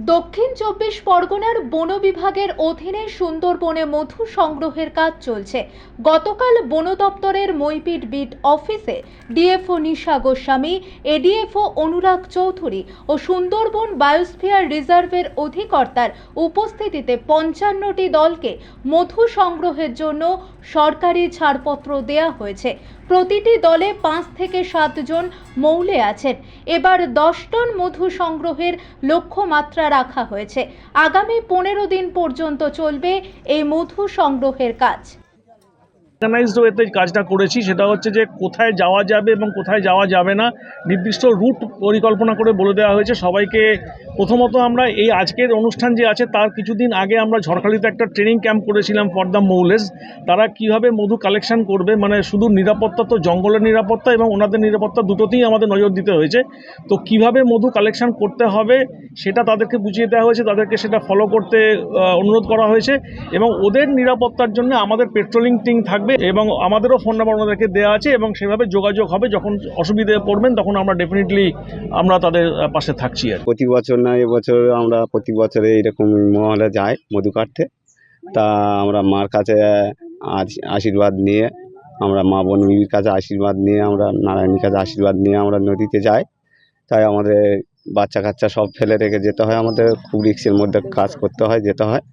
দক্ষিণ চব্বিশ পরগনার বন বিভাগের অধীনে সুন্দরবনে মধু সংগ্রহের কাজ চলছে। গতকাল বন দপ্তরের মইপিট বিট অফিসে ডিএফও নিশা গোস্বামী, এডিএফও অনুরাগ চৌধুরী ও সুন্দরবন বায়োস্ফিয়ার রিজার্ভের অধিকর্তার উপস্থিতিতে ৫৫টি দলকে মধু সংগ্রহের জন্য সরকারি ছাড়পত্র দেয়া হয়েছে। প্রতিটি দলে ৫ থেকে ৭ জন মৌলে আছেন। এবার ১০ টন মধু সংগ্রহের লক্ষ্যমাত্রা রাখা হয়েছে। আগামী ১৫ দিন পর্যন্ত চলবে এই মধু সংগ্রহের কাজ। অর্গানাইজড ওয়েতে কাজটা করেছি, সেটা হচ্ছে যে কোথায় যাওয়া যাবে এবং কোথায় যাওয়া যাবে না নির্দিষ্ট রুট পরিকল্পনা করে বলে দেওয়া হয়েছে সবাইকে। প্রথমত আমরা এই আজকের অনুষ্ঠান যে আছে তার কিছুদিন আগে আমরা ঝড়খালিতে একটা ট্রেনিং ক্যাম্প করেছিলাম ফর দ্য মৌলেস। তারা কিভাবে মধু কালেকশন করবে, মানে শুধু নিরাপত্তা তো জঙ্গলের নিরাপত্তা এবং ওনাদের নিরাপত্তা দুটোতেই আমাদের নজর দিতে হয়েছে। তো কিভাবে মধু কালেকশন করতে হবে সেটা তাদেরকে বুঝিয়ে দেওয়া হয়েছে, তাদেরকে সেটা ফলো করতে অনুরোধ করা হয়েছে এবং ওদের নিরাপত্তার জন্য আমাদের পেট্রোলিং টিম থাকবে এবং আমাদেরও ফোন নাম্বার ওনাদেরকে দেওয়া আছে এবং সেভাবে যোগাযোগ হবে। যখন অসুবিধায় পড়বেন তখন আমরা ডেফিনেটলি আমরা তাদের পাশে থাকছি। আর প্রতি বছর না, এবছর আমরা প্রতি বছরে এইরকম মহলে যাই মধু কাটতে। তা আমরা মার কাছে আশীর্বাদ নিয়ে, আমরা মা বনবিবির কাছে আশীর্বাদ নিয়ে, আমরা নারায়ণীর কাছে আশীর্বাদ নিয়ে আমরা নদীতে যাই। তাই আমাদের বাচ্চা কাচ্চা সব ফেলে রেখে যেতে হয়, আমাদের খুব রিস্কের মধ্যে কাজ করতে হয়, যেতে হয়।